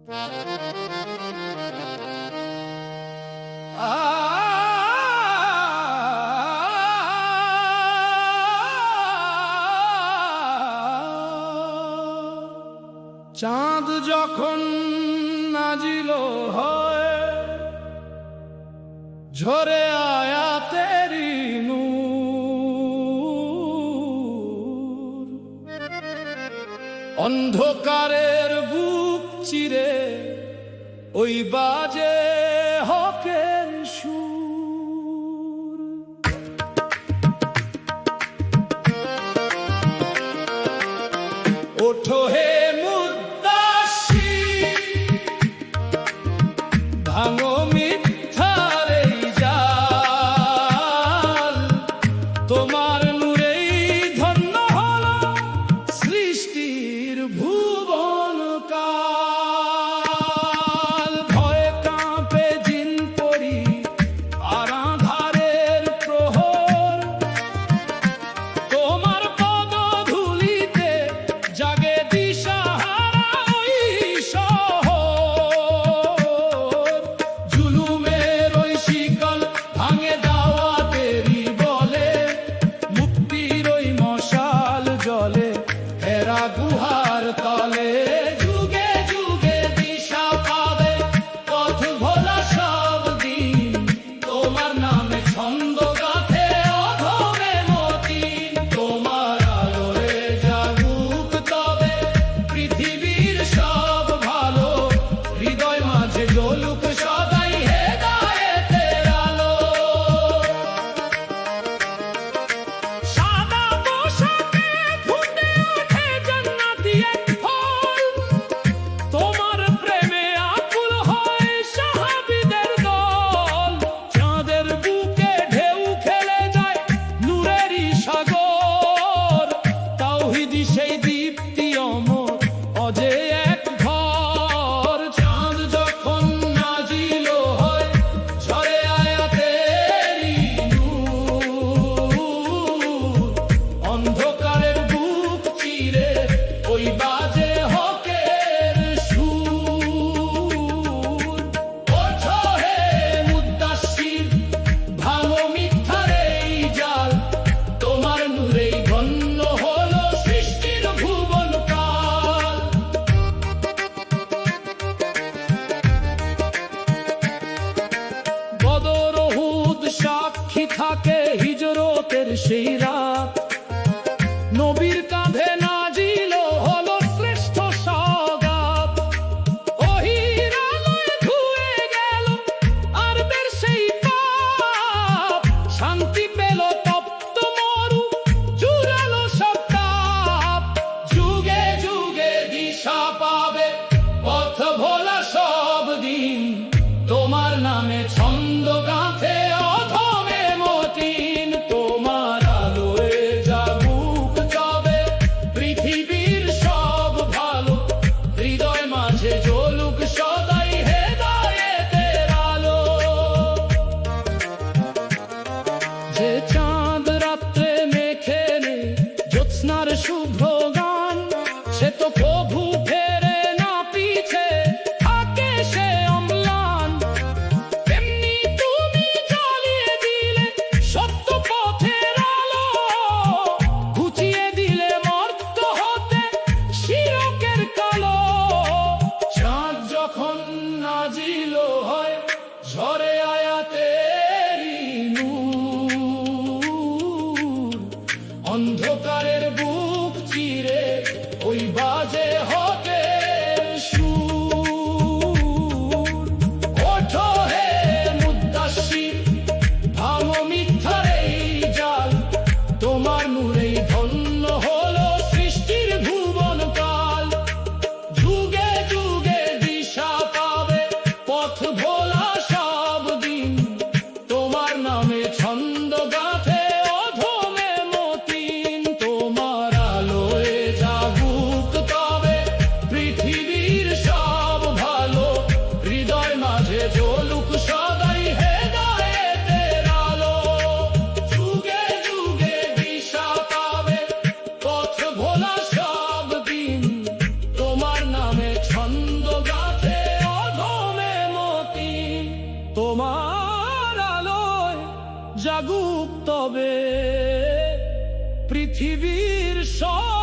চাঁদ যখন নাজিল হয় ঝরে আয়া তেরি নূর, অন্ধকারের বুক চিরে ওই বাজে হকের সুর। ওঠো হে ভাঙো মিথ্যার এই জাল, তোমার নূরেই ধন্য হলো সৃষ্টির ভুবন কাল। ভয়ে কাঁপে জিন পরি আর আঁধারের প্রহর, তোমার পদ ধুলিতে জাগে দিশাহারা ওই গুহার তলে। যুগে যুগে দিশা পাবে পথ ভোলা সব দিন, তোমার নামে ছন্দ গাথে অধমে মতিন। তোমার আলোরে জাগুক তবে পৃথিবীর সব ভালো, হৃদয় মাঝে জ্বলুক সদাই হেদায়েতের আলো। সাদা পোশাকে ফুটে ওঠে জান্নাতি এক ফল, তোমার প্রেমে আকুল হয় সাহাবীদের দল। চাঁদের বুকে ঢেউ খেলে যায় নূরেরই সাগর, তাওহীদি সেই দীপ্তি অমর অজে এক ঘর। চাঁদ যখন নাজিল হয় ঝরে আয়াতেরি নূর, অন্ধকারের বুক চিরে ওই বাজে হকের সুর। ওঠো হে মুদ্দাসসির, ভাঙো মিথ্যার এই জাল, তোমার নূরেই ধন্য হলো সৃষ্টির ভুবন কাল। বদর উহুদ সাক্ষী থাকে হিজরতের সেই রাত, নবীর কাঁধে নাজিল হলো শ্রেষ্ঠ সওগাত। ওহির আলোয় ধুয়ে গেল আরবের সেই পাপ, শান্তি পেল তপ্ত মরু, জুড়ালো সব তাপ। যুগে যুগে দিশা পাবে পথ ভোলা সব দিন, তোমার নামে ছন্দ গাঁথে অধমে মতিন। তোমার আলোয় জাগুক তবে পৃথিবীর সব ভালো, হৃদয় মাঝে জ্বলুক সদাই হেদায়েতের আলো। যে চাঁদ রাত্রে মেখে নে জ্যোৎস্নার শুভ্র গান, সে তো প্রভু ফেরে না পিছে, থাকে সে অম্লান। তেমনি তুমি জ্বালিয়ে দিলে সত্য পথের আলো, ঘুচিয়ে দিলে মর্ত হতে শিরকের কালো। চাঁদ যখন নাজিল হয় ঝরে আয়াতেরি নূর, অন্ধকারের বুক চিরে ওই বাজে হকের সুর। ওঠো হে মুদ্দাসসির, ভাঙো মিথ্যার এই জাল, তোমার নূরেই ধন্য হলো সৃষ্টির ভুবন কাল। যুগে যুগে দিশা পাবে পথ ভোলা সব দিন, তোমার নামে ছন্দ গাঁথে অধমে মতিন। তোমার আলোয় জাগুক তবে হবে পৃথিবীর সব